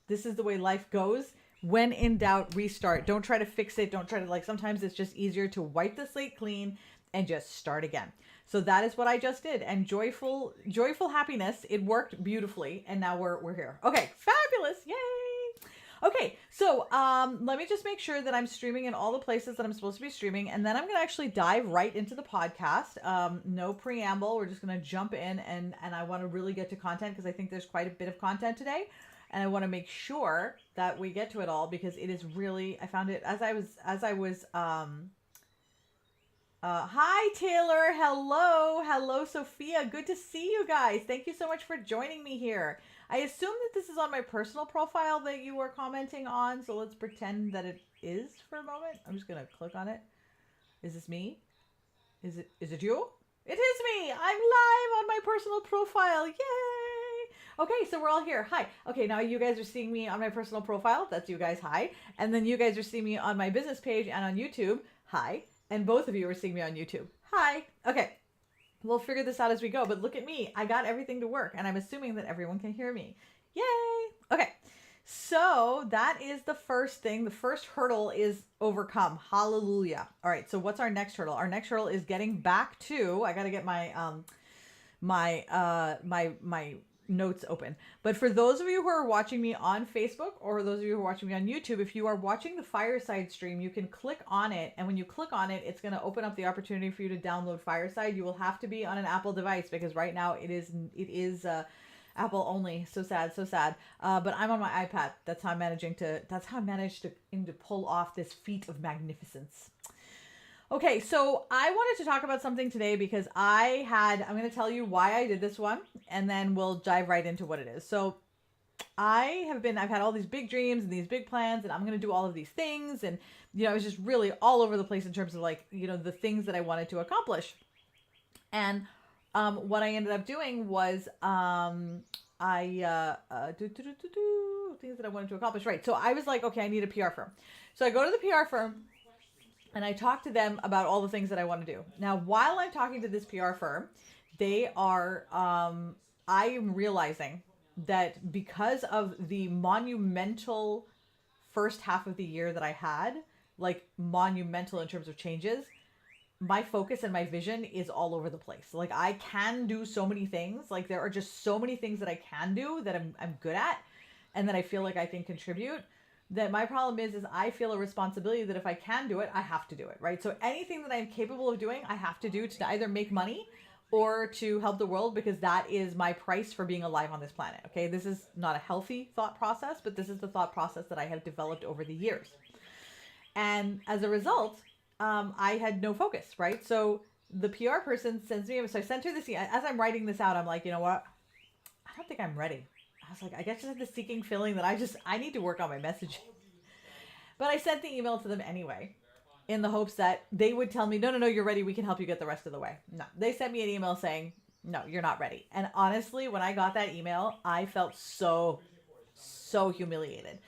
This is the way life goes. When in doubt, restart. Don't try to fix it. Don't try to sometimes it's just easier to wipe the slate clean and just start again. So that is what I just did. And joyful happiness. It worked beautifully. And now we're here. Okay, fabulous. Yay. Okay, so let me just make sure that I'm streaming in all the places that I'm supposed to be streaming, and then I'm going to actually dive right into the podcast. No preamble. We're just going to jump in, and I want to really get to content because I think there's quite a bit of content today, and I want to make sure that we get to it all because it is really. I found it as I was. Hi Taylor. Hello Sophia. Good to see you guys. Thank you so much for joining me here. I assume that this is on my personal profile that you are commenting on, so let's pretend that it is for a moment. I'm just gonna click on it. Is this me? Is it you? It is me! I'm live on my personal profile. Yay! Okay, so we're all here. Hi. Okay, now you guys are seeing me on my personal profile. That's you guys. Hi. And then you guys are seeing me on my business page and on YouTube. Hi. And both of you are seeing me on YouTube. Hi. Okay. We'll figure this out as we go, but look at me. I got everything to work, and I'm assuming that everyone can hear me. Yay! Okay, so that is the first thing. The first hurdle is overcome. Hallelujah. All right, so what's our next hurdle? Our next hurdle is getting back to, I got to get my my notes open. But for those of you who are watching me on Facebook or those of you who are watching me on YouTube, if you are watching the Fireside stream, you can click on it. And when you click on it, it's going to open up the opportunity for you to download Fireside. You will have to be on an Apple device because right now it is Apple only. So sad, so sad. But I'm on my iPad. That's how I managed to pull off this feat of magnificence. Okay, so I wanted to talk about something today because I'm going to tell you why I did this one, and then we'll dive right into what it is. So I've had all these big dreams and these big plans, and I'm going to do all of these things. And, I was just really all over the place in terms of the things that I wanted to accomplish. And what I ended up doing was things that I wanted to accomplish. Right. So I was like, okay, I need a PR firm. So I go to the PR firm. And I talk to them about all the things that I want to do. Now, while I'm talking to this PR firm, I am realizing that because of the monumental first half of the year that I had, like monumental in terms of changes, my focus and my vision is all over the place. Like I can do so many things. Like there are just so many things that I can do that I'm good at and that I feel like I can contribute. That my problem is I feel a responsibility that if I can do it, I have to do it, right? So anything that I'm capable of doing, I have to do to either make money or to help the world because that is my price for being alive on this planet, okay? This is not a healthy thought process, but this is the thought process that I have developed over the years. And as a result, I had no focus, right? So the PR person sends me, so I sent her this, as I'm writing this out, I'm like, you know what? I don't think I'm ready. I was like, I just had the seeking feeling that I need to work on my messaging. But I sent the email to them anyway, in the hopes that they would tell me, no, you're ready. We can help you get the rest of the way. No, they sent me an email saying, no, you're not ready. And honestly, when I got that email, I felt so humiliated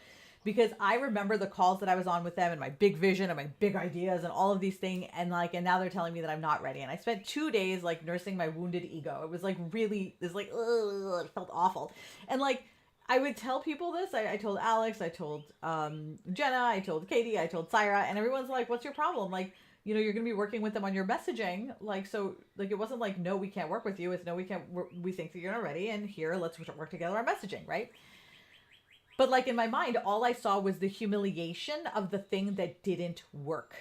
because I remember the calls that I was on with them and my big vision and my big ideas and all of these things. And now they're telling me that I'm not ready. And I spent 2 days nursing my wounded ego. It was really, ugh, it felt awful. And I would tell people this. I told Alex, I told Jenna, I told Katie, I told Syra, and everyone's like, what's your problem? You're going to be working with them on your messaging. It wasn't no, we can't work with you. It's no, we think that you're not ready. And here, let's work together on messaging, right? But in my mind, all I saw was the humiliation of the thing that didn't work.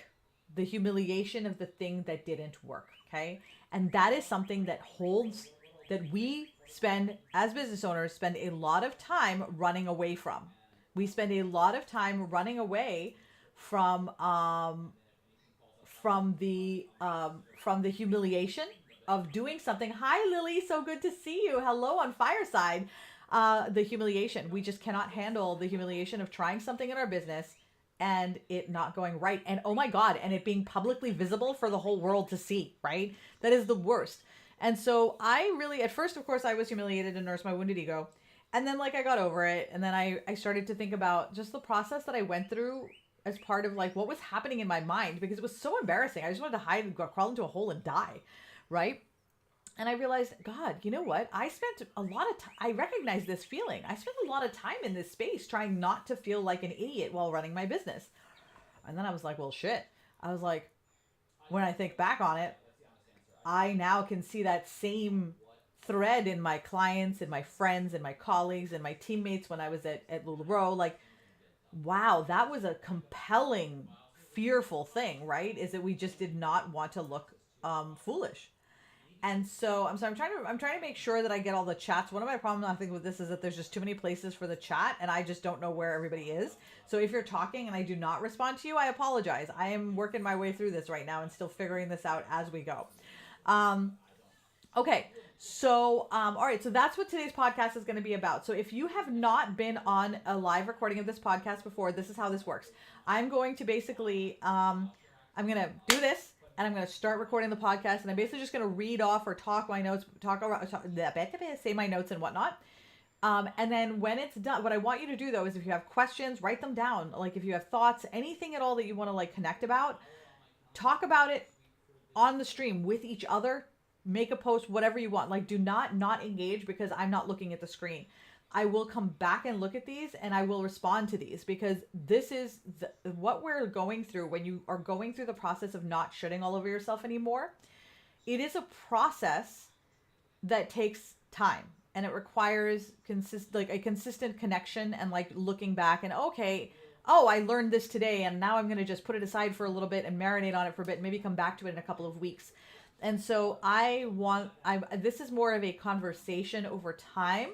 The humiliation of the thing that didn't work. Okay. And that is something that we as business owners, spend a lot of time running away from. We spend a lot of time running away from the humiliation of doing something. Hi, Lily. So good to see you. Hello on Fireside. The humiliation. We just cannot handle the humiliation of trying something in our business and it not going right. And oh my God, and it being publicly visible for the whole world to see, right? That is the worst. And so I really, at first, of course, I was humiliated and nursed my wounded ego. And then I got over it. And then I started to think about just the process that I went through as part of what was happening in my mind because it was so embarrassing. I just wanted to hide and crawl into a hole and die, right? And I realized, God, you know what? I spent a lot of time, I recognize this feeling. I spent a lot of time in this space trying not to feel like an idiot while running my business. And then I was like, well, shit. I was like, when I think back on it, I now can see that same thread in my clients and my friends and my colleagues and my teammates when I was at LuLaRoe. Like, wow, that was a compelling, fearful thing, right? Is that we just did not want to look foolish. And so I'm trying to make sure that I get all the chats. One of my problems I think with this is that there's just too many places for the chat and I just don't know where everybody is. So if you're talking and I do not respond to you, I apologize. I am working my way through this right now and still figuring this out as we go. Okay. So, all right. So that's what today's podcast is going to be about. So if you have not been on a live recording of this podcast before, this is how this works. I'm going to basically, I'm going to do this and I'm going to start recording the podcast and I'm basically just going to read off or talk my notes, say my notes and whatnot. And then when it's done, what I want you to do though, is if you have questions, write them down. Like if you have thoughts, anything at all that you want to like connect about, talk about it on the stream with each other. Make a post, whatever you want. Like, do not engage because I'm not looking at the screen. I will come back and look at these and I will respond to these because this is what we're going through when you are going through the process of not shitting all over yourself anymore. It is a process that takes time and it requires a consistent connection and like looking back and okay, oh, I learned this today and now I'm going to just put it aside for a little bit and marinate on it for a bit and maybe come back to it in a couple of weeks. And so this is more of a conversation over time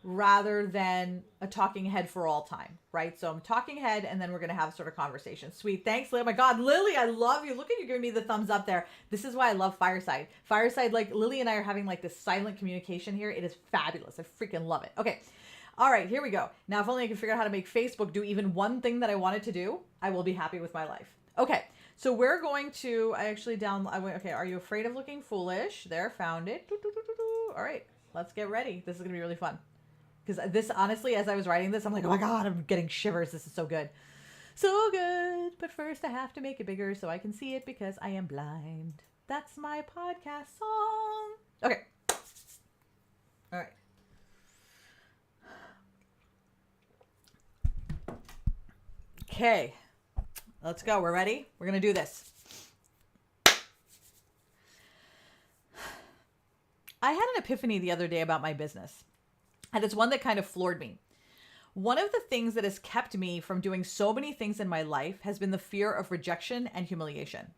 rather than a talking head for all time, right? So I'm talking head and then we're going to have sort of conversation. Sweet. Thanks, Lily. Oh my God, Lily, I love you. Look at you giving me the thumbs up there. This is why I love Fireside. Fireside, like Lily and I are having like this silent communication here. It is fabulous. I freaking love it. Okay. All right, here we go. Now, if only I can figure out how to make Facebook do even one thing that I wanted to do, I will be happy with my life. Okay. So we're going to, okay, are you afraid of looking foolish? There, found it. All right, let's get ready. This is going to be really fun. Because this, honestly, as I was writing this, I'm like, oh my God, I'm getting shivers. This is so good. So good. But first I have to make it bigger so I can see it because I am blind. That's my podcast song. Okay. All right. Okay. Let's go. We're ready? We're going to do this. I had an epiphany the other day about my business, and it's one that kind of floored me. One of the things that has kept me from doing so many things in my life has been the fear of rejection and humiliation.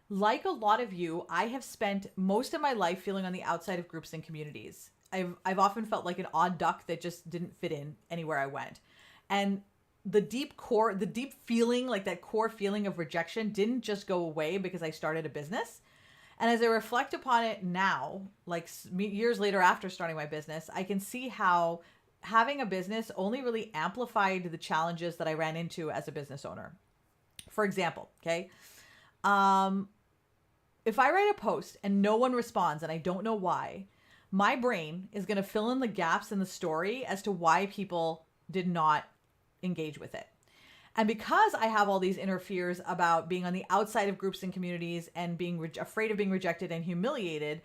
Like a lot of you, I have spent most of my life feeling on the outside of groups and communities. I've often felt like an odd duck that just didn't fit in anywhere I went. And the deep feeling, like that core feeling of rejection didn't just go away because I started a business. And as I reflect upon it now, like years later after starting my business, I can see how having a business only really amplified the challenges that I ran into as a business owner. For example, okay, if I write a post and no one responds and I don't know why, my brain is going to fill in the gaps in the story as to why people did not engage with it. And because I have all these inner fears about being on the outside of groups and communities and being afraid of being rejected and humiliated,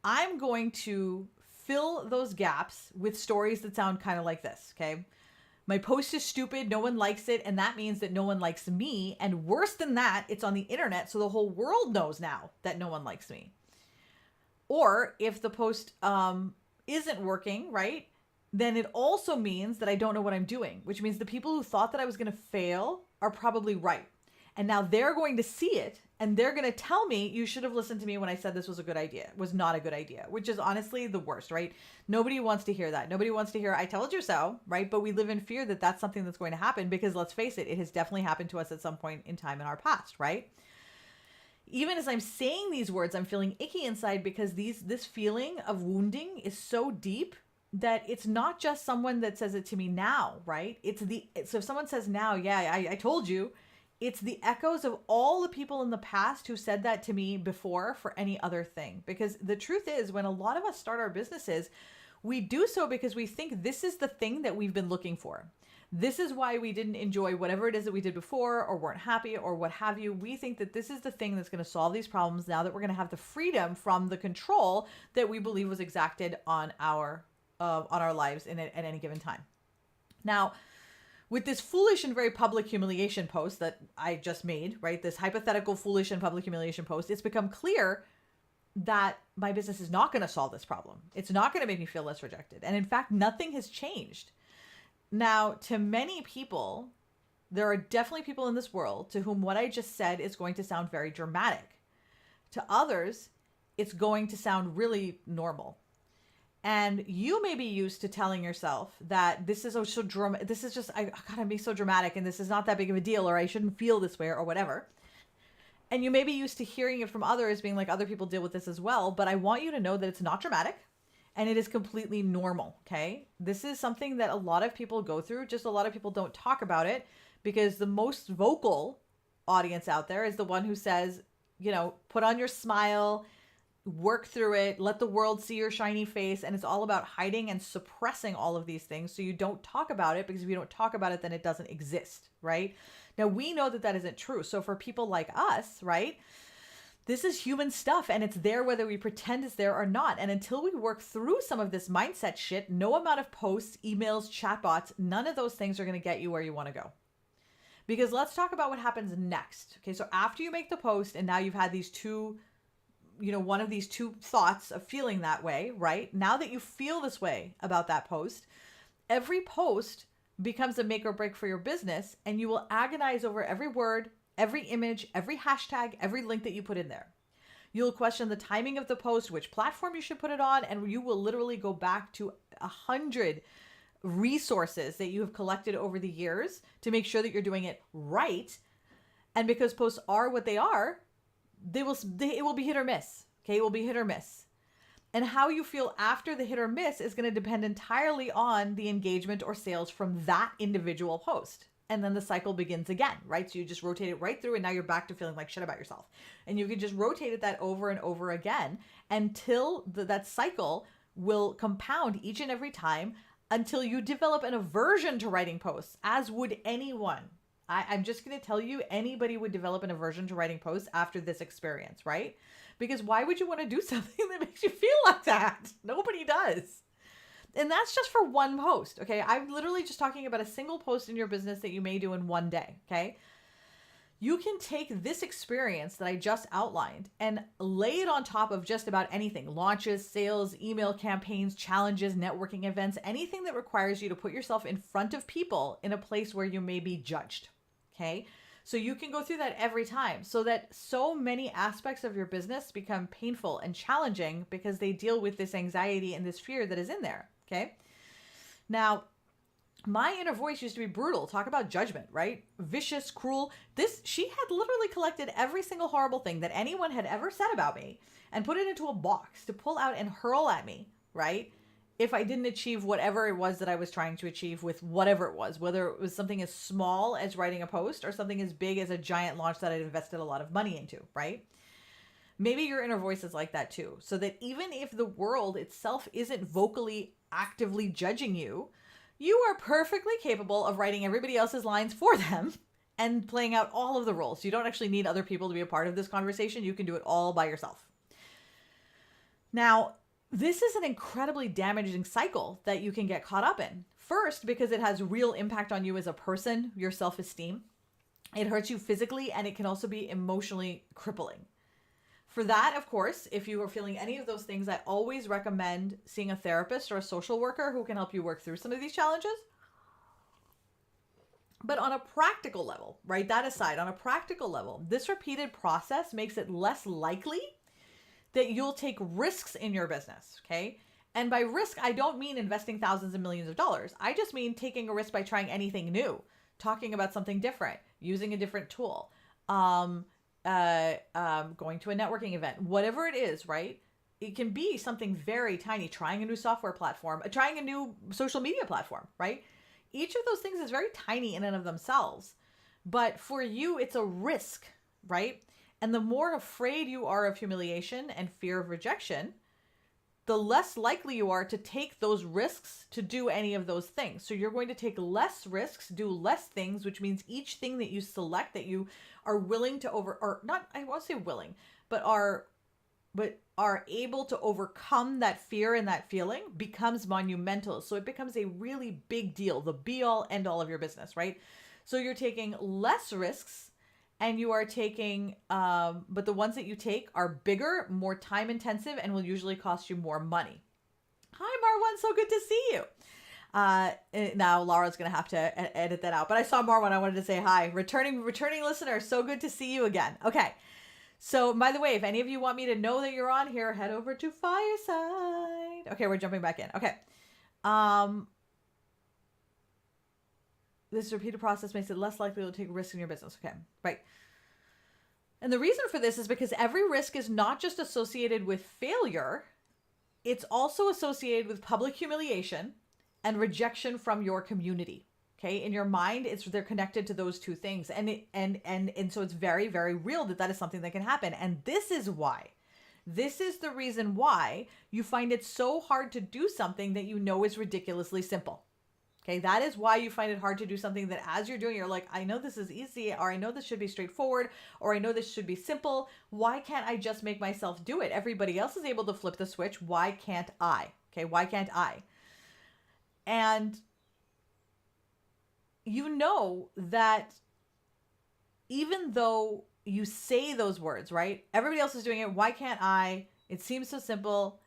I'm going to fill those gaps with stories that sound kind of like this, okay? My post is stupid, no one likes it, and that means that no one likes me. And worse than that, it's on the internet, so the whole world knows now that no one likes me. Or if the post isn't working, right? Then it also means that I don't know what I'm doing, which means the people who thought that I was going to fail are probably right. And now they're going to see it and they're going to tell me, you should have listened to me when I said this was a good idea. It was not a good idea, which is honestly the worst, right? Nobody wants to hear that. Nobody wants to hear, I told you so, right? But we live in fear that that's something that's going to happen because let's face it, it has definitely happened to us at some point in time in our past, right? Even as I'm saying these words, I'm feeling icky inside because this feeling of wounding is so deep that it's not just someone that says it to me now, right? So if someone says now, yeah, I told you, it's the echoes of all the people in the past who said that to me before for any other thing. Because the truth is, when a lot of us start our businesses, We do so because we think this is the thing that we've been looking for. This is why we didn't enjoy whatever it is that we did before or weren't happy or what have you. We think that this is the thing that's going to solve these problems now that we're going to have the freedom from the control that we believe was exacted on our lives at any given time. Now, with this foolish and very public humiliation post that I just made, right? This hypothetical foolish and public humiliation post, it's become clear that my business is not going to solve this problem. It's not going to make me feel less rejected. And in fact, nothing has changed. Now, to many people, there are definitely people in this world to whom what I just said is going to sound very dramatic. To others, it's going to sound really normal. And you may be used to telling yourself that this is so dramatic. This is just, I gotta be so dramatic and this is not that big of a deal, or I shouldn't feel this way or whatever. And you may be used to hearing it from others being like, other people deal with this as well. But I want you to know that it's not dramatic. And it is completely normal, okay? This is something that a lot of people go through. Just a lot of people don't talk about it because the most vocal audience out there is the one who says, you know, put on your smile, work through it, let the world see your shiny face. And it's all about hiding and suppressing all of these things so you don't talk about it, because if you don't talk about it, then it doesn't exist, right? Now, we know that that isn't true. So for people like us, right, this is human stuff and it's there whether we pretend it's there or not. And until we work through some of this mindset shit, no amount of posts, emails, chatbots, none of those things are going to get you where you want to go. Because let's talk about what happens next. Okay, so after you make the post and now you've had these two, you know, one of these two thoughts of feeling that way, right? Now that you feel this way about that post, every post becomes a make or break for your business, and you will agonize over every word, every image, every hashtag, every link that you put in there. You'll question the timing of the post, which platform you should put it on, and you will literally go back to 100 resources that you have collected over the years to make sure that you're doing it right. And because posts are what they are, it will be hit or miss. Okay, it will be hit or miss. And how you feel after the hit or miss is going to depend entirely on the engagement or sales from that individual post. And then the cycle begins again, right? So you just rotate it right through and now you're back to feeling like shit about yourself. And you can just rotate it that over and over again until that cycle will compound each and every time until you develop an aversion to writing posts, as would anyone. I'm just going to tell you, anybody would develop an aversion to writing posts after this experience, right? Because why would you want to do something that makes you feel like that? Nobody does. And that's just for one post, okay? I'm literally just talking about a single post in your business that you may do in one day, okay? You can take this experience that I just outlined and lay it on top of just about anything: launches, sales, email campaigns, challenges, networking events, anything that requires you to put yourself in front of people in a place where you may be judged, okay? So you can go through that every time, so that so many aspects of your business become painful and challenging because they deal with this anxiety and this fear that is in there, okay? Now, my inner voice used to be brutal. Talk about judgment, right? Vicious, cruel. She had literally collected every single horrible thing that anyone had ever said about me and put it into a box to pull out and hurl at me, right? If I didn't achieve whatever it was that I was trying to achieve with whatever it was, whether it was something as small as writing a post or something as big as a giant launch that I'd invested a lot of money into, right? Maybe your inner voice is like that too. So that even if the world itself isn't vocally, actively judging you, you are perfectly capable of writing everybody else's lines for them and playing out all of the roles. You don't actually need other people to be a part of this conversation. You can do it all by yourself. Now, this is an incredibly damaging cycle that you can get caught up in. First, because it has real impact on you as a person, your self-esteem. It hurts you physically, and it can also be emotionally crippling. For that, of course, if you are feeling any of those things, I always recommend seeing a therapist or a social worker who can help you work through some of these challenges. But on a practical level, right, that aside, on a practical level, this repeated process makes it less likely that you'll take risks in your business, okay? And by risk, I don't mean investing thousands and millions of dollars. I just mean taking a risk by trying anything new, talking about something different, using a different tool, going to a networking event, whatever it is, right? It can be something very tiny, trying a new software platform, trying a new social media platform, right? Each of those things is very tiny in and of themselves, but for you, it's a risk, right? And the more afraid you are of humiliation and fear of rejection, the less likely you are to take those risks to do any of those things. So you're going to take less risks, do less things, which means each thing that you select that you are willing to or not, I won't say willing, but are able to overcome that fear and that feeling becomes monumental. So it becomes a really big deal, the be all end all of your business, right? So you're taking less risks and you are taking, but the ones that you take are bigger, more time intensive, and will usually cost you more money. Hi, Marwan. So good to see you. Now Laura's going to have to edit that out, but I saw Marwan. I wanted to say hi. Returning listener. So good to see you again. Okay. So, by the way, if any of you want me to know that you're on here, head over to Fireside. Okay, we're jumping back in. Okay. This repeated process makes it less likely to take risks in your business. Okay, right. And the reason for this is because every risk is not just associated with failure, it's also associated with public humiliation and rejection from your community. Okay, in your mind, they're connected to those two things, and so it's very, very real that is something that can happen. And this is the reason why you find it so hard to do something that you know is ridiculously simple. Okay, that is why you find it hard to do something that as you're doing, you're like, I know this is easy, or I know this should be straightforward, or I know this should be simple. Why can't I just make myself do it? Everybody else is able to flip the switch. Why can't I? Okay, why can't I? And you know that even though you say those words, right? Everybody else is doing it. Why can't I? It seems so simple.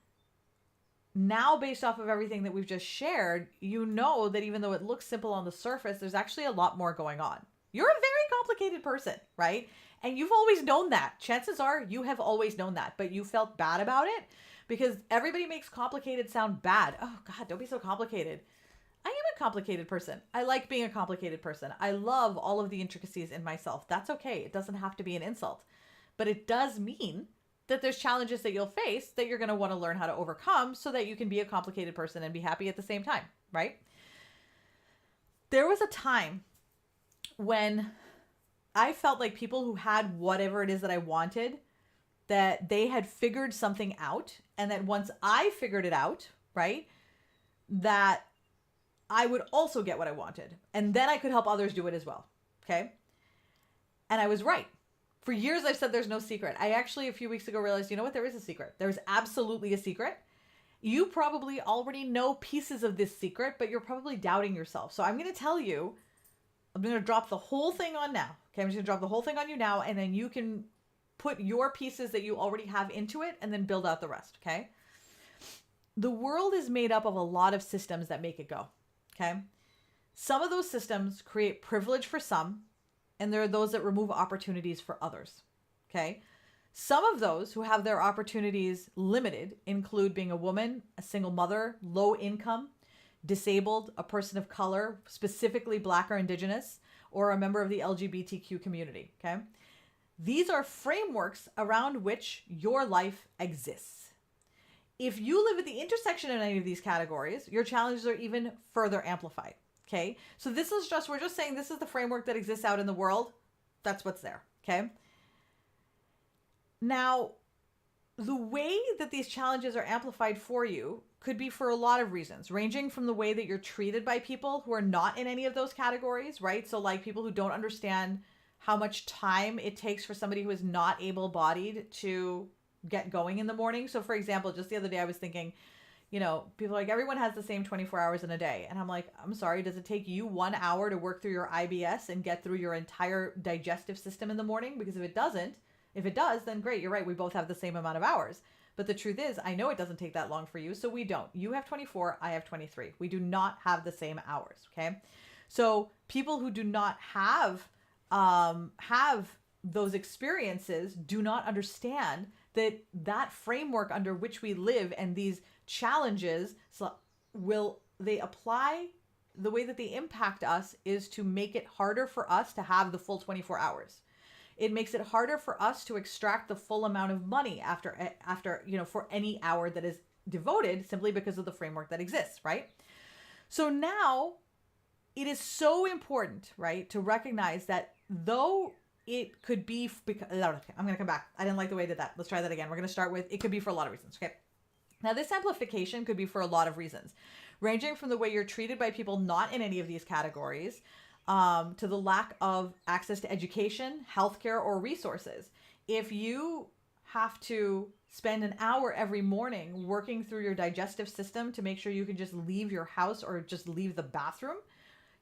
Now, based off of everything that we've just shared, you know that even though it looks simple on the surface, there's actually a lot more going on. You're a very complicated person, right? And you've always known that. Chances are you have always known that, but you felt bad about it because everybody makes complicated sound bad. Oh God, don't be so complicated. I am a complicated person. I like being a complicated person. I love all of the intricacies in myself. That's okay. It doesn't have to be an insult. But it does mean that there's challenges that you'll face that you're going to want to learn how to overcome so that you can be a complicated person and be happy at the same time, right? There was a time when I felt like people who had whatever it is that I wanted, that they had figured something out, and that once I figured it out, right, that I would also get what I wanted. And then I could help others do it as well. Okay. And I was right. For years, I've said there's no secret. I actually, a few weeks ago, realized, you know what? There is a secret. There's absolutely a secret. You probably already know pieces of this secret, but you're probably doubting yourself. So I'm going to tell you, I'm going to drop the whole thing on now. Okay. I'm just going to drop the whole thing on you now. And then you can put your pieces that you already have into it and then build out the rest. Okay. The world is made up of a lot of systems that make it go. Okay. Some of those systems create privilege for some, and there are those that remove opportunities for others. Okay. Some of those who have their opportunities limited include being a woman, a single mother, low income, disabled, a person of color, specifically Black or Indigenous, or a member of the LGBTQ community. Okay. These are frameworks around which your life exists. If you live at the intersection of any of these categories, your challenges are even further amplified. Okay. So we're just saying this is the framework that exists out in the world. That's what's there. Okay. Now, the way that these challenges are amplified for you could be for a lot of reasons, ranging from the way that you're treated by people who are not in any of those categories, right? So like people who don't understand how much time it takes for somebody who is not able-bodied to get going in the morning. So for example, just the other day I was thinking, you know, people are like, everyone has the same 24 hours in a day. And I'm like, I'm sorry, does it take you 1 hour to work through your IBS and get through your entire digestive system in the morning? Because if it does, then great, you're right, we both have the same amount of hours. But the truth is, I know it doesn't take that long for you, so we don't. You have 24, I have 23. We do not have the same hours, okay? So people who do not have those experiences do not understand that framework under which we live and these challenges they apply. The way that they impact us is to make it harder for us to have the full 24 hours. It makes it harder for us to extract the full amount of money after, for any hour that is devoted, simply because of the framework that exists, right? So now it is so important, right, to recognize that though it could be, I'm going to come back. I didn't like the way I did that. Let's try that again. We're going to start with, it could be for a lot of reasons, okay? Now, this amplification could be for a lot of reasons, ranging from the way you're treated by people not in any of these categories, to the lack of access to education, healthcare, or resources. If you have to spend an hour every morning working through your digestive system to make sure you can just leave your house or just leave the bathroom,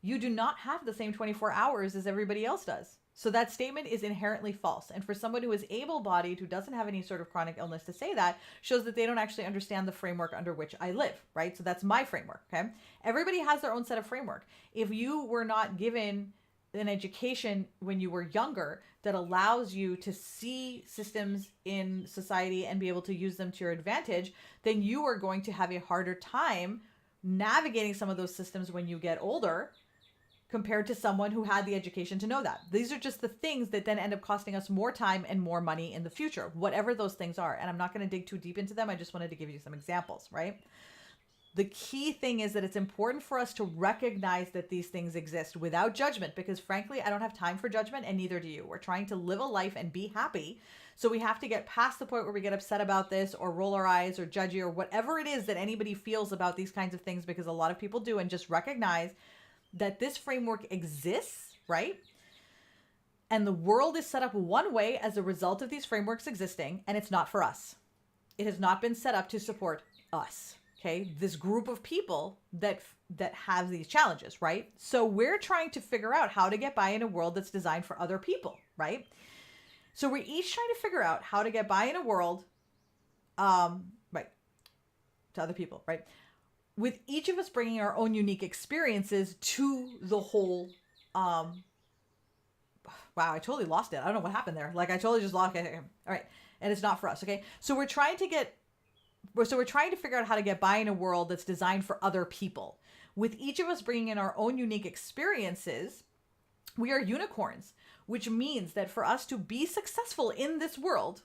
you do not have the same 24 hours as everybody else does. So that statement is inherently false. And for someone who is able-bodied, who doesn't have any sort of chronic illness, to say that shows that they don't actually understand the framework under which I live, right? So that's my framework, okay? Everybody has their own set of framework. If you were not given an education when you were younger that allows you to see systems in society and be able to use them to your advantage, then you are going to have a harder time navigating some of those systems when you get older, compared to someone who had the education to know that. These are just the things that then end up costing us more time and more money in the future, whatever those things are. And I'm not going to dig too deep into them. I just wanted to give you some examples, right? The key thing is that it's important for us to recognize that these things exist without judgment, because frankly, I don't have time for judgment, and neither do you. We're trying to live a life and be happy. So we have to get past the point where we get upset about this or roll our eyes or judgy or whatever it is that anybody feels about these kinds of things, because a lot of people do, and just recognize that this framework exists, right? And the world is set up one way as a result of these frameworks existing, and it's not for us. It has not been set up to support us, okay? This group of people that have these challenges, right? So we're trying to figure out how to get by in a world that's designed for other people, right? So we're each trying to figure out how to get by in a world, right, to other people, right? With each of us bringing our own unique experiences to the whole, wow, I totally lost it. I don't know what happened there. Like I totally just lost it. All right. And it's not for us. Okay. So we're trying to figure out how to get by in a world that's designed for other people. With each of us bringing in our own unique experiences, we are unicorns, which means that for us to be successful in this world,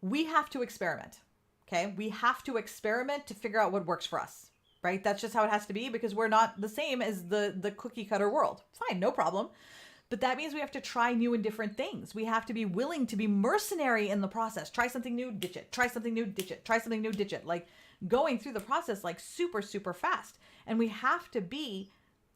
we have to experiment. Okay. We have to experiment to figure out what works for us. Right? That's just how it has to be, because we're not the same as the cookie cutter world. Fine, no problem. But that means we have to try new and different things. We have to be willing to be mercenary in the process. Try something new, ditch it. Try something new, ditch it. Try something new, ditch it. Like going through the process like super, super fast. And we have to be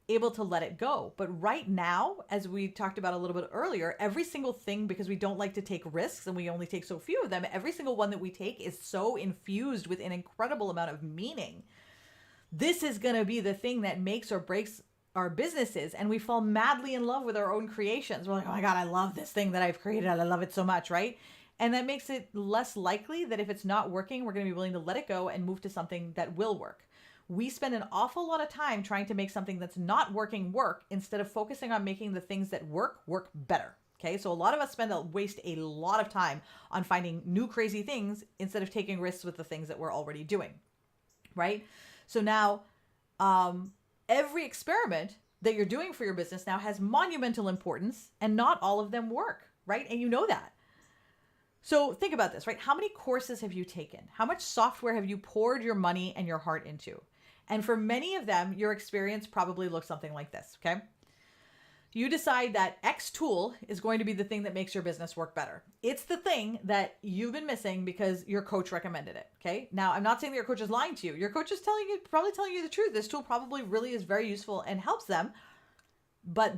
able to let it go. But right now, as we talked about a little bit earlier, every single thing, because we don't like to take risks and we only take so few of them, every single one that we take is so infused with an incredible amount of meaning. This is going to be the thing that makes or breaks our businesses, and we fall madly in love with our own creations. We're like, oh my God, I love this thing that I've created. I love it so much, right? And that makes it less likely that if it's not working, we're going to be willing to let it go and move to something that will work. We spend an awful lot of time trying to make something that's not working work, instead of focusing on making the things that work better. Okay, so a lot of us waste a lot of time on finding new crazy things instead of taking risks with the things that we're already doing, right? So now, every experiment that you're doing for your business now has monumental importance, and not all of them work, right? And you know that. So think about this, right? How many courses have you taken? How much software have you poured your money and your heart into? And for many of them, your experience probably looks something like this, okay? You decide that X tool is going to be the thing that makes your business work better. It's the thing that you've been missing because your coach recommended it. Okay. Now, I'm not saying that your coach is lying to you. Your coach is probably telling you the truth. This tool probably really is very useful and helps them. But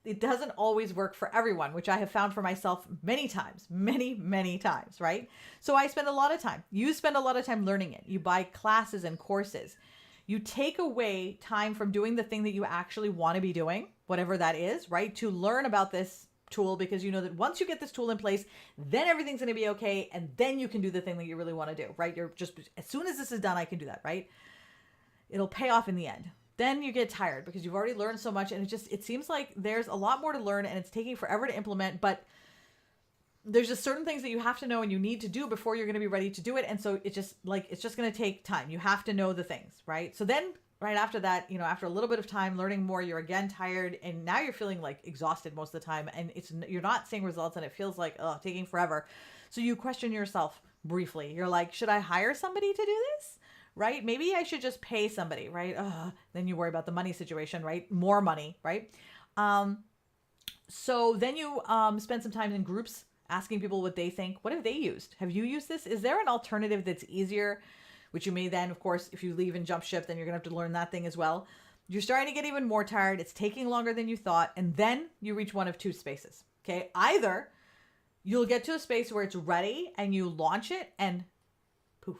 it doesn't always work for everyone, which I have found for myself many times, many times, right? So I spend a lot of time. You spend a lot of time learning it. You buy classes and courses. You take away time from doing the thing that you actually want to be doing, whatever that is, right? To learn about this tool, because you know that once you get this tool in place, then everything's going to be okay. And then you can do the thing that you really want to do, right? You're just, as soon as this is done, I can do that, right? It'll pay off in the end. Then you get tired because you've already learned so much. And it seems like there's a lot more to learn and it's taking forever to implement, but there's just certain things that you have to know and you need to do before you're going to be ready to do it. And so it's just going to take time. You have to know the things, right? So then right after that, after a little bit of time learning more, you're again tired, and now you're feeling like exhausted most of the time, and you're not seeing results, and it feels like, taking forever. So you question yourself briefly. You're like, should I hire somebody to do this? Right? Maybe I should just pay somebody, right? Then you worry about the money situation, right? More money, right? So then you spend some time in groups asking people what they think. What have they used? Have you used this? Is there an alternative that's easier? which you may then, of course, if you leave and jump ship, then you're going to have to learn that thing as well. You're starting to get even more tired. It's taking longer than you thought. And then you reach one of two spaces. Okay. Either you'll get to a space where it's ready and you launch it and poof.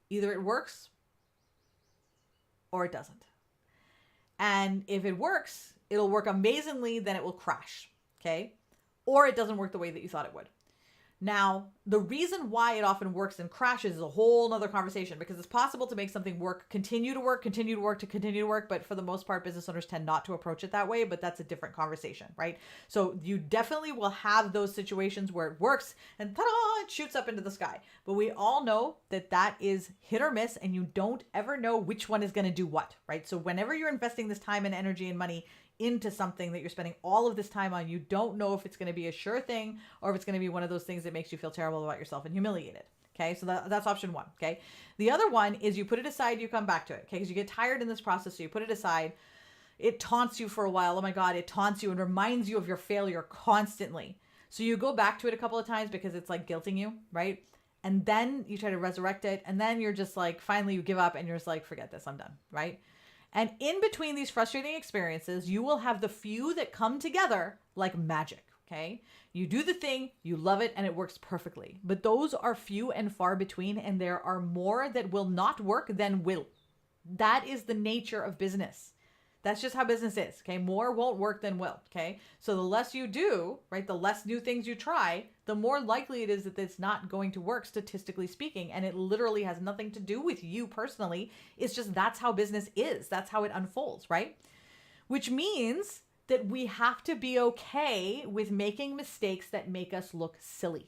Either it works or it doesn't. And if it works, it'll work amazingly, then it will crash. Okay. Or it doesn't work the way that you thought it would. Now, the reason why it often works and crashes is a whole nother conversation, because it's possible to make something work, continue to work, but for the most part, business owners tend not to approach it that way, but that's a different conversation, right? So you definitely will have those situations where it works and ta-da, it shoots up into the sky. But we all know that that is hit or miss, and you don't ever know which one is going to do what, right? So whenever you're investing this time and energy and money into something that you're spending all of this time on, you don't know if it's going to be a sure thing or if it's going to be one of those things that makes you feel terrible about yourself and humiliated. Okay. So that's option one. Okay. The other one is you put it aside, you come back to it. Okay. Because you get tired in this process. So you put it aside. It taunts you for a while. Oh my God. It taunts you and reminds you of your failure constantly. So you go back to it a couple of times because it's like guilting you, right? And then you try to resurrect it. And then you're just like, finally you give up and you're just like, forget this, I'm done. Right. And in between these frustrating experiences, you will have the few that come together like magic, okay? You do the thing, you love it, and it works perfectly. But those are few and far between, and there are more that will not work than will. That is the nature of business. That's just how business is, okay? More won't work than will, okay? So the less you do, right, the less new things you try, the more likely it is that it's not going to work, statistically speaking. And it literally has nothing to do with you personally. It's just that's how business is. That's how it unfolds, right? Which means that we have to be okay with making mistakes that make us look silly.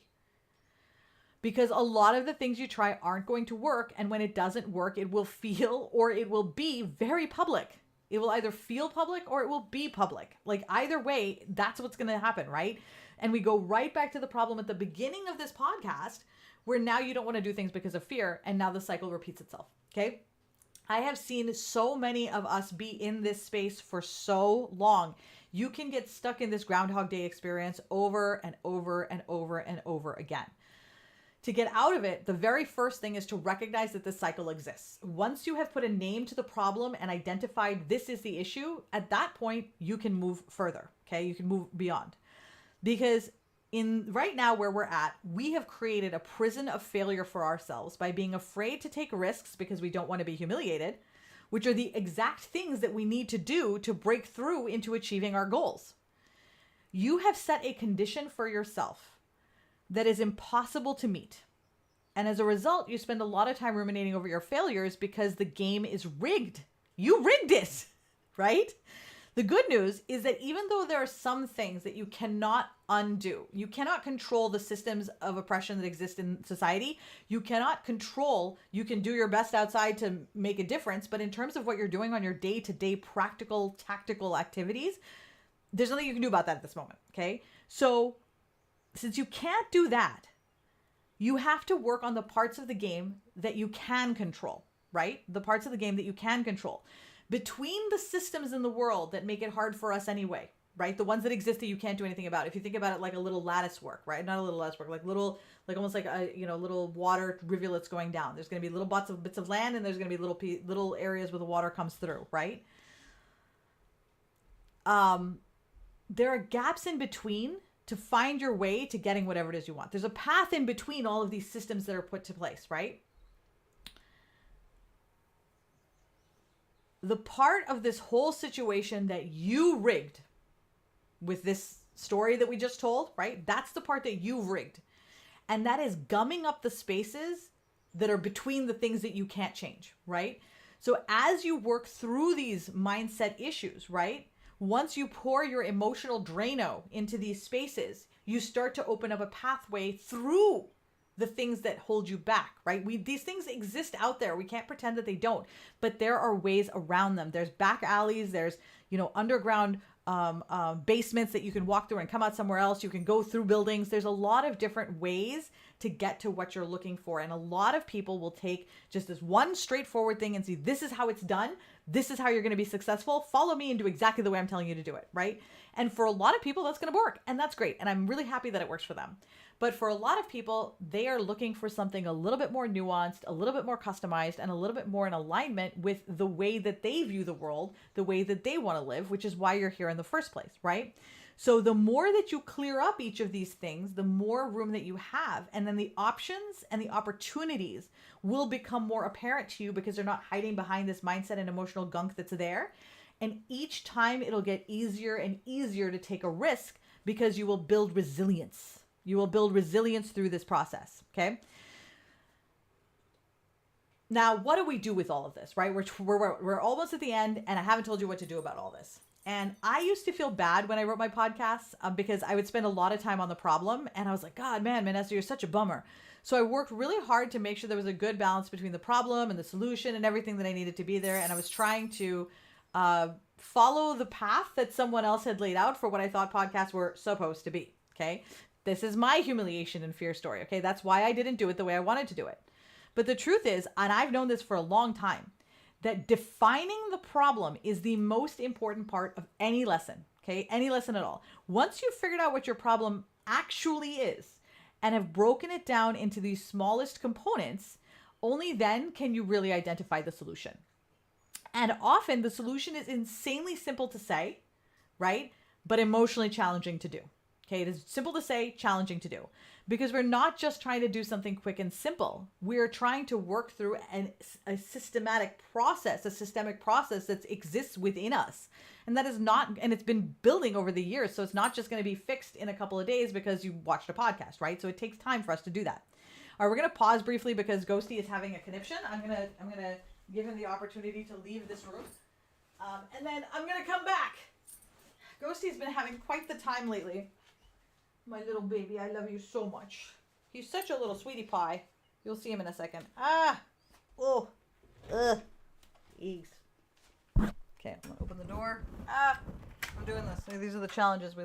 Because a lot of the things you try aren't going to work. And when it doesn't work, it will feel or it will be very public. It will either feel public or it will be public. Like either way, that's what's going to happen, right? And we go right back to the problem at the beginning of this podcast, where now you don't want to do things because of fear. And now the cycle repeats itself. Okay. I have seen so many of us be in this space for so long. You can get stuck in this Groundhog Day experience over and over and over and over again. To get out of it, the very first thing is to recognize that this cycle exists. Once you have put a name to the problem and identified this is the issue, at that point, you can move further, okay? You can move beyond. Because in right now where we're at, we have created a prison of failure for ourselves by being afraid to take risks because we don't want to be humiliated, which are the exact things that we need to do to break through into achieving our goals. You have set a condition for yourself that is impossible to meet. And as a result, you spend a lot of time ruminating over your failures because the game is rigged. You rigged it, right? The good news is that even though there are some things that you cannot undo, you cannot control the systems of oppression that exist in society. You cannot control, you can do your best outside to make a difference, but in terms of what you're doing on your day-to-day practical, tactical activities, there's nothing you can do about that at this moment, okay? So since you can't do that, you have to work on the parts of the game that you can control, right? The parts of the game that you can control. Between the systems in the world that make it hard for us anyway, right? The ones that exist that you can't do anything about. If you think about it like a little lattice work, right? Not a little lattice work, like little, like almost like a, little water rivulets going down. There's going to be little bits of land, and there's going to be little areas where the water comes through, right? There are gaps in between to find your way to getting whatever it is you want. There's a path in between all of these systems that are put to place, right? The part of this whole situation that you rigged with this story that we just told, right? That's the part that you've rigged. And that is gumming up the spaces that are between the things that you can't change, right? So as you work through these mindset issues, right? Once you pour your emotional Drano into these spaces, you start to open up a pathway through the things that hold you back, right? These things exist out there. We can't pretend that they don't, but there are ways around them. There's back alleys. There's, underground basements that you can walk through and come out somewhere else. You can go through buildings. There's a lot of different ways to get to what you're looking for. And a lot of people will take just this one straightforward thing and see, this is how it's done. This is how you're going to be successful. Follow me and do exactly the way I'm telling you to do it, right? And for a lot of people, that's going to work. And that's great. And I'm really happy that it works for them. But for a lot of people, they are looking for something a little bit more nuanced, a little bit more customized, and a little bit more in alignment with the way that they view the world, the way that they want to live, which is why you're here in the first place, right? So the more that you clear up each of these things, the more room that you have. And then the options and the opportunities will become more apparent to you because they're not hiding behind this mindset and emotional gunk that's there. And each time it'll get easier and easier to take a risk because you will build resilience. You will build resilience through this process, okay? Now, what do we do with all of this, right? We're almost at the end, and I haven't told you what to do about all this. And I used to feel bad when I wrote my podcasts because I would spend a lot of time on the problem, and I was like, God, man, Vanessa, you're such a bummer. So I worked really hard to make sure there was a good balance between the problem and the solution and everything that I needed to be there. And I was trying to follow the path that someone else had laid out for what I thought podcasts were supposed to be, okay? This is my humiliation and fear story, okay? That's why I didn't do it the way I wanted to do it. But the truth is, and I've known this for a long time, that defining the problem is the most important part of any lesson, okay? Any lesson at all. Once you've figured out what your problem actually is and have broken it down into the smallest components, only then can you really identify the solution. And often the solution is insanely simple to say, right? But emotionally challenging to do. Okay, it is simple to say, challenging to do. Because we're not just trying to do something quick and simple. We're trying to work through a systemic process that exists within us. And that is not, and it's been building over the years. So it's not just going to be fixed in a couple of days because you watched a podcast, right? So it takes time for us to do that. All right, we're going to pause briefly because Ghosty is having a conniption. I'm going to give him the opportunity to leave this room. And then I'm going to come back. Ghosty's been having quite the time lately. My little baby, I love you so much. He's such a little sweetie pie. You'll see him in a second. Ah! Oh! Ugh! Ease. Okay, I'm gonna open the door. Ah! I'm doing this. These are the challenges we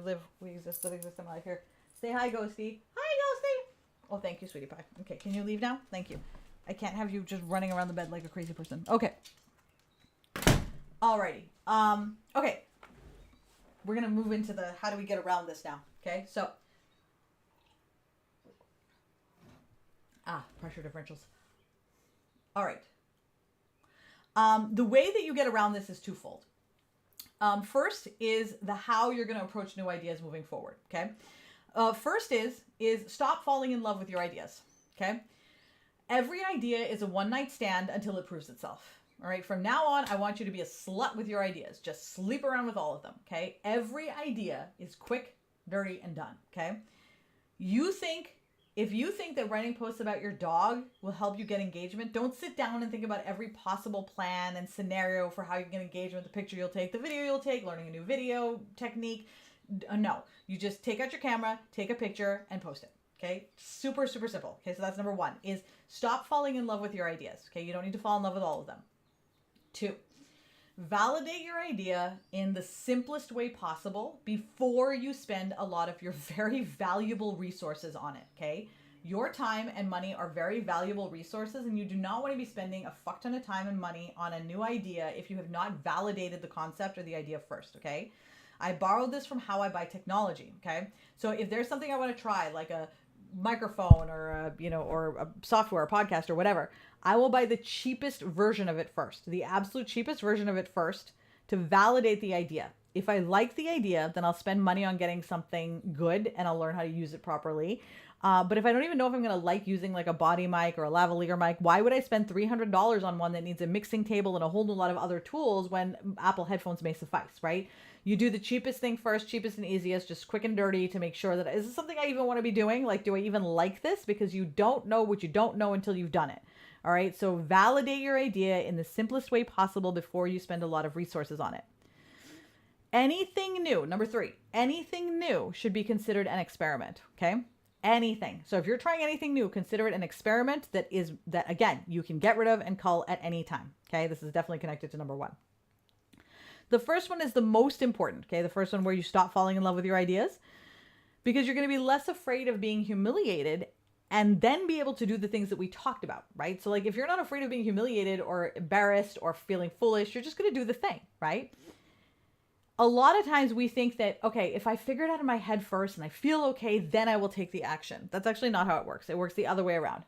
exist in life here. Say hi, Ghosty. Hi, Ghosty! Oh, thank you, sweetie pie. Okay, can you leave now? Thank you. I can't have you just running around the bed like a crazy person. Okay. Alrighty. Okay. We're gonna move into the how do we get around this now. Okay, so pressure differentials. All right. The way that you get around this is twofold. First is the how you're going to approach new ideas moving forward. Okay. First is stop falling in love with your ideas. Okay. Every idea is a one-night stand until it proves itself. All right. From now on, I want you to be a slut with your ideas. Just sleep around with all of them. Okay. Every idea is quick, dirty, and done. Okay. If you think that writing posts about your dog will help you get engagement, don't sit down and think about every possible plan and scenario for how you can get engagement, the picture you'll take, the video you'll take, learning a new video technique. No, you just take out your camera, take a picture, and post it. Okay, super, super simple. Okay, so that's number one, is stop falling in love with your ideas. Okay, you don't need to fall in love with all of them. 2, validate your idea in the simplest way possible before you spend a lot of your very valuable resources on it, okay? Your time and money are very valuable resources, and you do not want to be spending a fuck ton of time and money on a new idea if you have not validated the concept or the idea first, okay? I borrowed this from how I buy technology, okay? So if there's something I want to try, like a microphone or a software, a podcast or whatever, I will buy the cheapest version of it first, the absolute cheapest version of it first to validate the idea. If I like the idea, then I'll spend money on getting something good and I'll learn how to use it properly. But if I don't even know if I'm going to like using like a body mic or a lavalier mic, why would I spend $300 on one that needs a mixing table and a whole new lot of other tools when Apple headphones may suffice, right? You do the cheapest thing first, cheapest and easiest, just quick and dirty to make sure that, is this something I even want to be doing? Like, do I even like this? Because you don't know what you don't know until you've done it. All right. So validate your idea in the simplest way possible before you spend a lot of resources on it. Anything new, number 3, anything new should be considered an experiment. Okay. Anything. So if you're trying anything new, consider it an experiment that again, you can get rid of and cull at any time. Okay. This is definitely connected to number 1. The first one is the most important. Okay. The first one where you stop falling in love with your ideas, because you're going to be less afraid of being humiliated and then be able to do the things that we talked about, right? So like if you're not afraid of being humiliated or embarrassed or feeling foolish, you're just going to do the thing, right? a lot of times we think that, okay, if I figure it out in my head first and I feel okay, then I will take the action. That's actually not how it works. It works the other way around.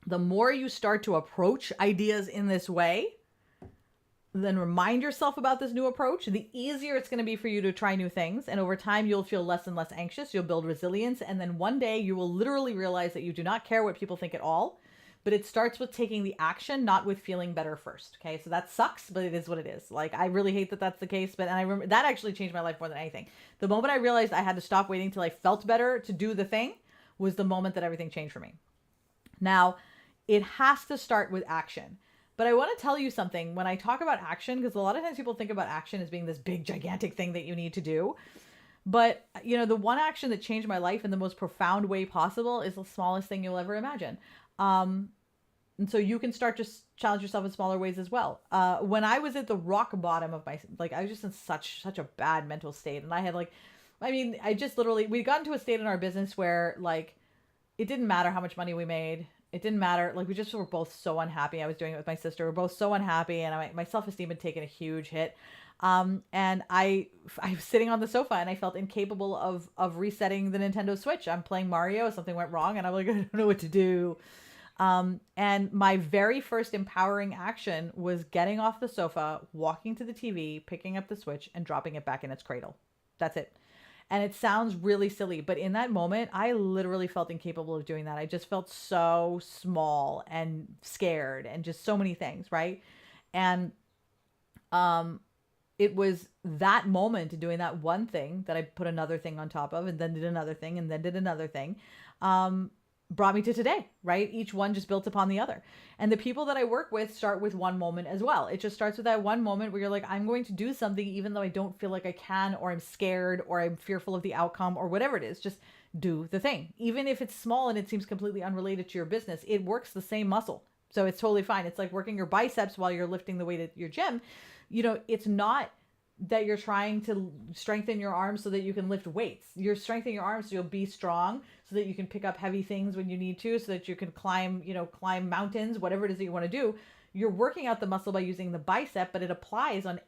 The more you start to approach ideas in this way, then remind yourself about this new approach, the easier it's going to be for you to try new things. And over time, you'll feel less and less anxious. You'll build resilience. And then one day you will literally realize that you do not care what people think at all. But it starts with taking the action, not with feeling better first. Okay, so that sucks, but it is what it is. Like, I really hate that that's the case, but and I remember that actually changed my life more than anything. The moment I realized I had to stop waiting till I felt better to do the thing was the moment that everything changed for me. Now, it has to start with action. But I want to tell you something when I talk about action, because a lot of times people think about action as being this big, gigantic thing that you need to do. But, you know, the one action that changed my life in the most profound way possible is the smallest thing you'll ever imagine. And so you can start to challenge yourself in smaller ways as well. When I was at the rock bottom of my, like, I was just in such a bad mental state. And I had I just literally, we'd gotten to a state in our business where, like, it didn't matter how much money we made. It didn't matter. Like, we just were both so unhappy. I was doing it with my sister. We're both so unhappy. And my self-esteem had taken a huge hit. And I was sitting on the sofa and I felt incapable of resetting the Nintendo Switch. I'm playing Mario. Something went wrong. And I'm like, I don't know what to do. And my very first empowering action was getting off the sofa, walking to the TV, picking up the Switch and dropping it back in its cradle. That's it. And it sounds really silly, but in that moment, I literally felt incapable of doing that. I just felt so small and scared and just so many things, right? And it was that moment doing that one thing that I put another thing on top of and then did another thing and then did another thing, brought me to today, right? Each one just built upon the other. And the people that I work with start with one moment as well. It just starts with that one moment where you're like, I'm going to do something even though I don't feel like I can, or I'm scared, or I'm fearful of the outcome, or whatever it is. Just do the thing. Even if it's small and it seems completely unrelated to your business, it works the same muscle. So it's totally fine. It's like working your biceps while you're lifting the weight at your gym. You know, it's not that you're trying to strengthen your arms so that you can lift weights. You're strengthening your arms so you'll be strong, so that you can pick up heavy things when you need to, so that you can climb mountains, whatever it is that you want to do. You're working out the muscle by using the bicep, but it applies on,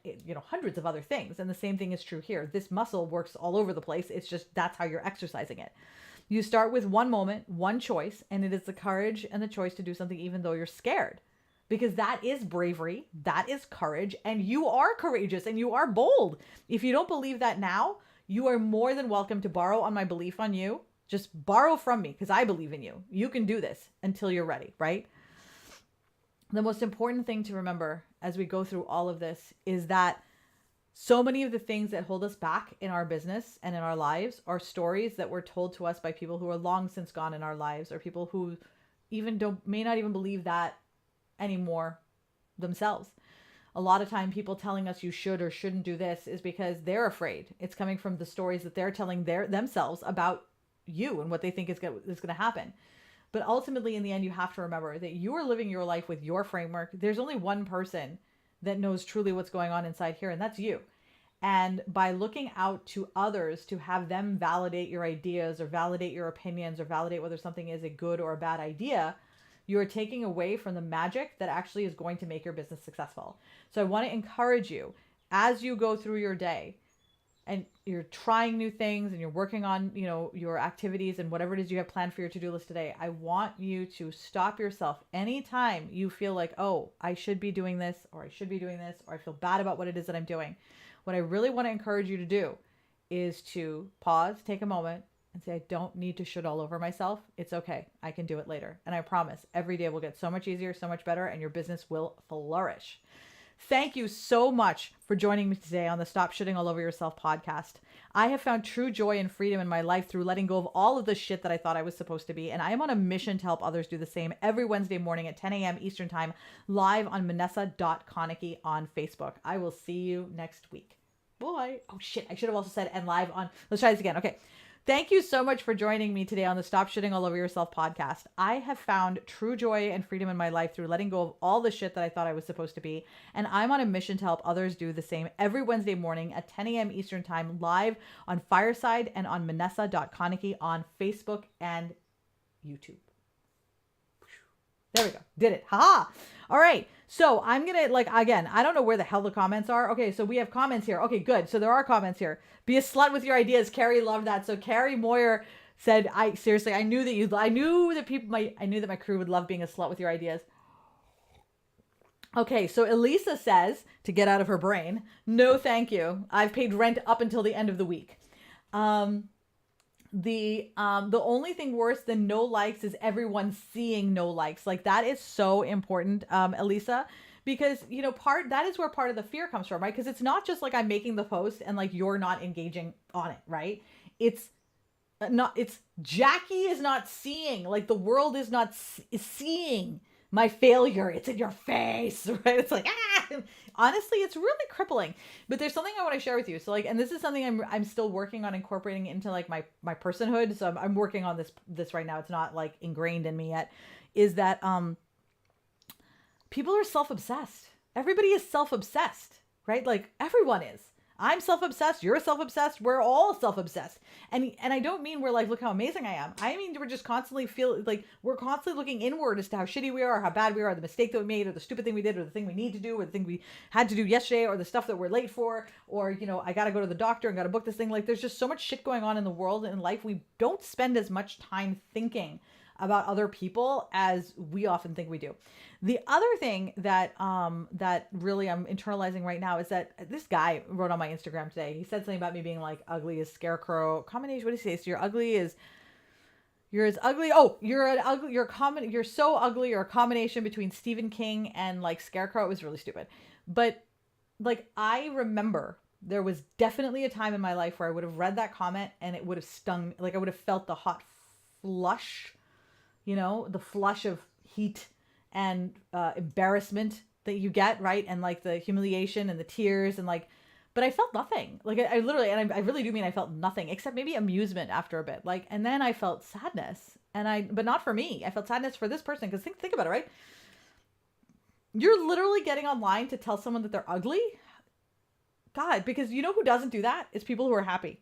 hundreds of other things. And the same thing is true here. This muscle works all over the place. It's just, that's how you're exercising it. You start with one moment, one choice, and it is the courage and the choice to do something even though you're scared. Because that is bravery, that is courage, and you are courageous and you are bold. If you don't believe that now, you are more than welcome to borrow on my belief on you. Just borrow from me because I believe in you. You can do this until you're ready, right? The most important thing to remember as we go through all of this is that so many of the things that hold us back in our business and in our lives are stories that were told to us by people who are long since gone in our lives, or people who may not even believe that anymore themselves. A lot of time people telling us you should or shouldn't do this is because they're afraid. It's coming from the stories that they're telling themselves about you and what they think is going to happen. But ultimately, in the end, you have to remember that you are living your life with your framework. There's only one person that knows truly what's going on inside here, and that's you. And by looking out to others to have them validate your ideas or validate your opinions or validate whether something is a good or a bad idea, you are taking away from the magic that actually is going to make your business successful. So I want to encourage you, as you go through your day and you're trying new things and you're working on, your activities and whatever it is you have planned for your to-do list today, I want you to stop yourself anytime you feel like, oh, I should be doing this, or I should be doing this, or I feel bad about what it is that I'm doing. What I really want to encourage you to do is to pause, take a moment, and say, I don't need to shit all over myself. It's okay. I can do it later. And I promise every day will get so much easier, so much better, and your business will flourish. Thank you so much for joining me today on the Stop Shitting All Over Yourself podcast. I have found true joy and freedom in my life through letting go of all of the shit that I thought I was supposed to be. And I am on a mission to help others do the same every Wednesday morning at 10 a.m. Eastern Time, live on Manessa.Konecki on Facebook. I will see you next week. Boy. Oh shit. I should have also said, and live on, let's try this again. Okay. Thank you so much for joining me today on the Stop Shitting All Over Yourself podcast. I have found true joy and freedom in my life through letting go of all the shit that I thought I was supposed to be. And I'm on a mission to help others do the same every Wednesday morning at 10 a.m. Eastern Time, live on Fireside and on Manessa.Konecki on Facebook and YouTube. There we go. Did it. Haha. All right. So I'm going to like, again, I don't know where the hell the comments are. Okay. So we have comments here. Okay, good. So there are comments here. Be a slut with your ideas. Carrie loved that. So Carrie Moyer said, I knew that my crew would love being a slut with your ideas. Okay, so Elisa says, to get out of her brain, no thank you. I've paid rent up until the end of the week. The only thing worse than no likes is everyone seeing no likes. Like that is so important, Elisa, because that is where part of the fear comes from, right? Because it's not just like I'm making the post and like you're not engaging on it, right? It's Jackie is not seeing, like the world is not seeing my failure. It's in your face, right? It's like, honestly, it's really crippling. But there's something I want to share with you. So like, and this is something I'm still working on incorporating into like my personhood. So I'm working on this right now. It's not like ingrained in me yet. Is that people are self-obsessed. Everybody is self-obsessed, right? Like everyone is. I'm self-obsessed. You're self-obsessed. We're all self-obsessed. And I don't mean we're like, look how amazing I am. I mean, we're just constantly we're constantly looking inward as to how shitty we are, how bad we are, the mistake that we made, or the stupid thing we did, or the thing we need to do, or the thing we had to do yesterday, or the stuff that we're late for, or, I got to go to the doctor and got to book this thing. Like there's just so much shit going on in the world and in life. We don't spend as much time thinking about other people as we often think we do. The other thing that that really I'm internalizing right now is that this guy wrote on my Instagram today. He said something about me being like ugly as scarecrow. Combination, what did he say? So you're as ugly. Oh, you're so ugly. You're a combination between Stephen King and like Scarecrow. It was really stupid. But like I remember there was definitely a time in my life where I would have read that comment and it would have stung. Like I would have felt the hot flush, the flush of heat and embarrassment that you get, right? And like the humiliation and the tears and like, but I felt nothing. Like I literally, and I really do mean I felt nothing except maybe amusement after a bit. Like, and then I felt sadness but not for me. I felt sadness for this person. Cause think about it, right? You're literally getting online to tell someone that they're ugly. God, because you know who doesn't do that? It's people who are happy.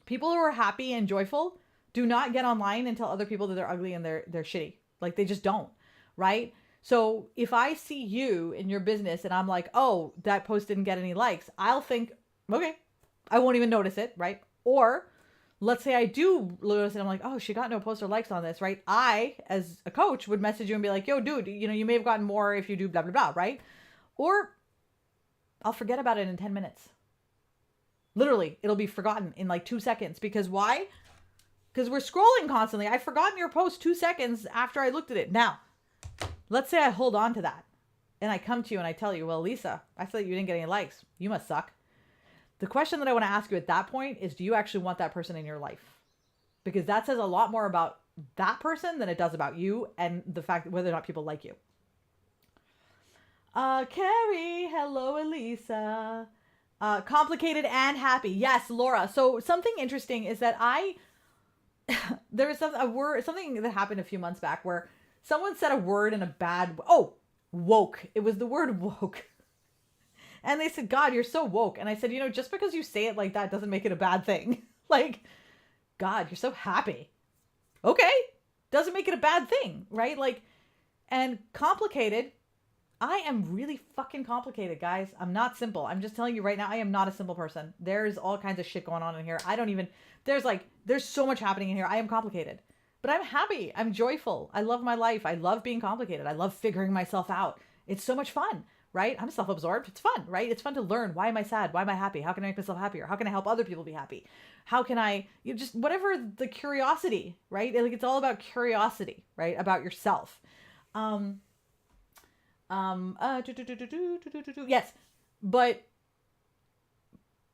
People who are happy and joyful do not get online and tell other people that they're ugly and they're shitty. Like they just don't, right? So if I see you in your business and I'm like, oh, that post didn't get any likes, I'll think, okay, I won't even notice it, right? Or let's say I do notice and I'm like, oh, she got no post or likes on this, right? I, as a coach, would message you and be like, yo, dude, you may have gotten more if you do blah, blah, blah, right? Or I'll forget about it in 10 minutes. Literally, it'll be forgotten in like 2 seconds. Because why? Because we're scrolling constantly. I've forgotten your post 2 seconds after I looked at it. Now, let's say I hold on to that and I come to you and I tell you, well, Lisa, I saw that you didn't get any likes. You must suck. The question that I want to ask you at that point is, do you actually want that person in your life? Because that says a lot more about that person than it does about you and the fact that whether or not people like you. Carrie, hello, Elisa. Complicated and happy. Yes, Laura. So something interesting is that there was something that happened a few months back where someone said a word in a bad, woke. It was the word woke. And they said, God, you're so woke. And I said, just because you say it like that doesn't make it a bad thing. Like, God, you're so happy. Okay. Doesn't make it a bad thing, right? Like, and complicated. I am really fucking complicated, guys. I'm not simple. I'm just telling you right now, I am not a simple person. There's all kinds of shit going on in here. There's so much happening in here. I am complicated. But I'm happy. I'm joyful. I love my life. I love being complicated. I love figuring myself out. It's so much fun, right? I'm self-absorbed. It's fun, right? It's fun to learn. Why am I sad? Why am I happy? How can I make myself happier? How can I help other people be happy? How can I, just whatever the curiosity, right? Like it's all about curiosity, right? About yourself. Yes, but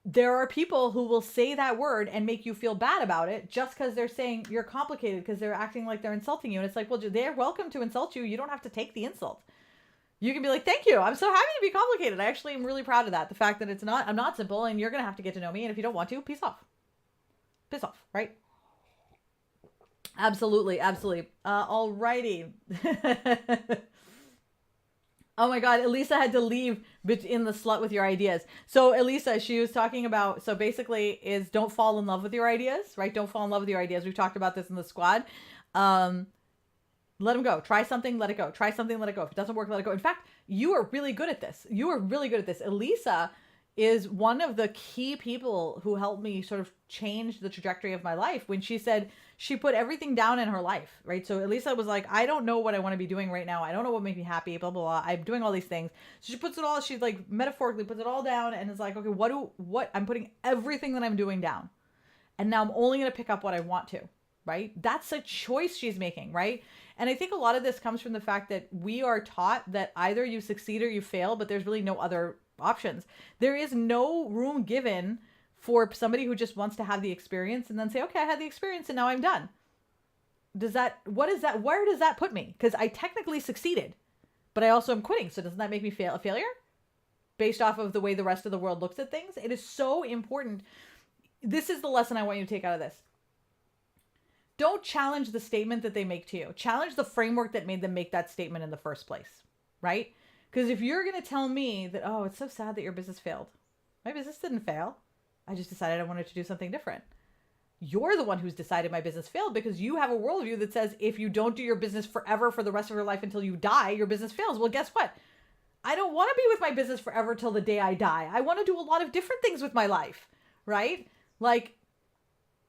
there are people who will say that word and make you feel bad about it just because they're saying you're complicated, because they're acting like they're insulting you. And it's like, well, they're welcome to insult you. You don't have to take the insult. You can be like, thank you. I'm so happy to be complicated. I actually am really proud of that. The fact that I'm not simple, and you're going to have to get to know me. And if you don't want to, peace off. Piss off, right? Absolutely. Absolutely. Alrighty. Oh my God, Elisa had to leave in the slut with your ideas. So Elisa, she was talking about, so basically is don't fall in love with your ideas, right? Don't fall in love with your ideas. We've talked about this in the squad. Let them go. Try something, let it go. Try something, let it go. If it doesn't work, let it go. In fact, You are really good at this. You are really good at this. Elisa is one of the key people who helped me sort of change the trajectory of my life when she said she put everything down in her life, right? So Elisa was like, I don't know what I want to be doing right now. I don't know what makes me happy, blah, blah, blah. I'm doing all these things. So she puts it all, she's like metaphorically puts it all down and is like, okay, what I'm putting everything that I'm doing down. And now I'm only going to pick up what I want to, right? That's a choice she's making, right? And I think a lot of this comes from the fact that we are taught that either you succeed or you fail, but there's really no other options. There is no room given for somebody who just wants to have the experience and then say, okay, I had the experience and now I'm done. Where does that put me? Because I technically succeeded, but I also am quitting. So doesn't that make me a failure based off of the way the rest of the world looks at things? It is so important. This is the lesson I want you to take out of this. Don't challenge the statement that they make to you. Challenge the framework that made them make that statement in the first place, right? Because if you're going to tell me that, oh, it's so sad that your business failed. My business didn't fail. I just decided I wanted to do something different. You're the one who's decided my business failed because you have a worldview that says if you don't do your business forever for the rest of your life until you die, your business fails. Well, guess what? I don't want to be with my business forever till the day I die. I want to do a lot of different things with my life, right? Like,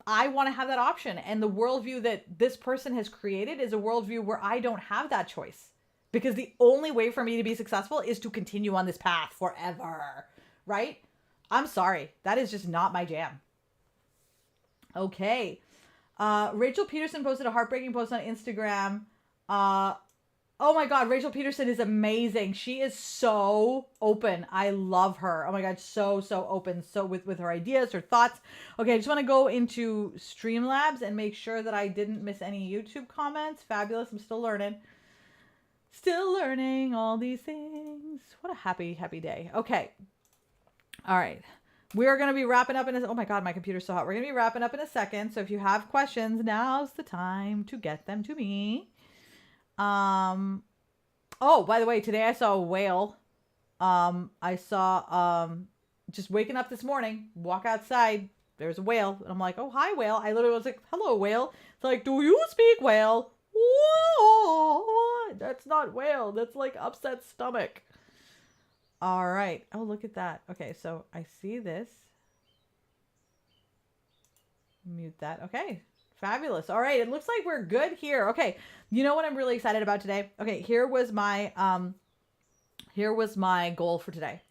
I want to have that option. And the worldview that this person has created is a worldview where I don't have that choice. Because the only way for me to be successful is to continue on this path forever, right? I'm sorry. That is just not my jam. Okay. Rachel Peterson posted a heartbreaking post on Instagram. Oh my God, Rachel Peterson is amazing. She is so open. I love her. Oh my God, so open. So with her ideas, her thoughts. Okay, I just want to go into Streamlabs and make sure that I didn't miss any YouTube comments. Fabulous. I'm still learning. Still learning all these things. What a happy day. Okay. All right. We're going to be wrapping up in a... Oh my God, my computer's so hot. We're going to be wrapping up in a second. So if you have questions, now's the time to get them to me. Oh, by the way, today I saw a whale. I saw, just waking up this morning, walk outside, there's a whale. And I'm like, oh, hi, whale. I literally was like, hello, whale. It's like, do you speak whale? Whoa, that's not whale. That's like upset stomach. All right. Oh, look at that. Okay. So I see this. Mute that. Okay. Fabulous. All right. It looks like we're good here. Okay. You know what I'm really excited about today? Okay. Here was my goal for today.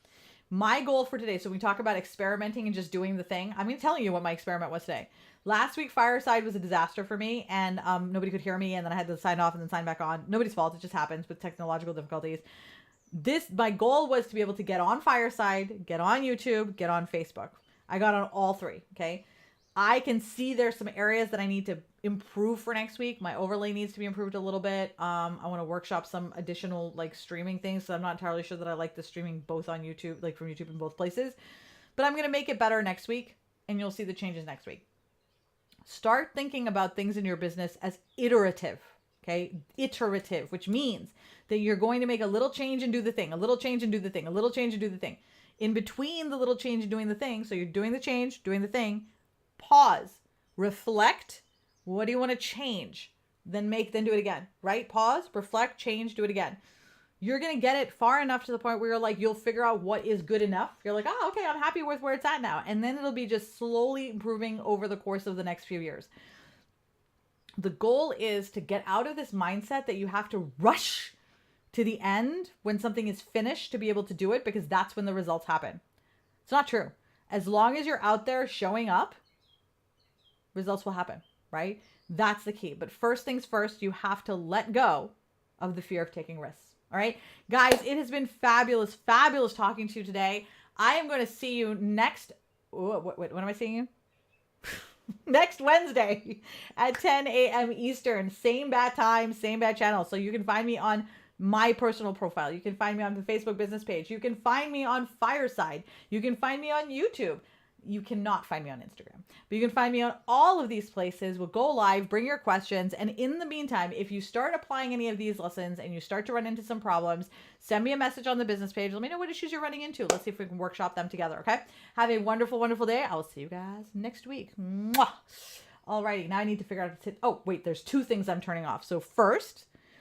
My goal for today. So we talk about experimenting and just doing the thing. I'm going to tell you what my experiment was today. Last week, Fireside was a disaster for me and nobody could hear me. And then I had to sign off and then sign back on. Nobody's fault. It just happens with technological difficulties. My goal was to be able to get on Fireside, get on YouTube, get on Facebook. I got on all three. Okay. I can see there's some areas that I need to improve for next week. My overlay needs to be improved a little bit. I want to workshop some additional like streaming things. So I'm not entirely sure that I like the streaming both on YouTube, like from YouTube in both places, but I'm going to make it better next week and you'll see the changes next week. Start thinking about things in your business as iterative. Okay. Iterative, which means that you're going to make a little change and do the thing, a little change and do the thing, a little change and do the thing. In between the little change and doing the thing. So you're doing the change, doing the thing, pause, reflect. What do you want to change? Then do it again, right? Pause, reflect, change, do it again. You're going to get it far enough to the point where you're like, you'll figure out what is good enough. You're like, oh, okay, I'm happy with where it's at now. And then it'll be just slowly improving over the course of the next few years. The goal is to get out of this mindset that you have to rush to the end when something is finished to be able to do it, because that's when the results happen. It's not true. As long as you're out there showing up, results will happen, right? That's the key. But first things first, you have to let go of the fear of taking risks. All right, guys, it has been fabulous talking to you today. I am going to see you next. When am I seeing you? Next Wednesday at 10 a.m. Eastern. Same bad time, same bad channel. So you can find me on my personal profile. You can find me on the Facebook business page. You can find me on Fireside. You can find me on YouTube. You cannot find me on Instagram, but you can find me on all of these places. We'll go live, bring your questions. And in the meantime, if you start applying any of these lessons and you start to run into some problems, send me a message on the business page. Let me know what issues you're running into. Let's see if we can workshop them together. Okay. Have a wonderful day. I will see you guys next week. Mwah. Alrighty. Now I need to figure out, oh, wait, there's two things I'm turning off. So first,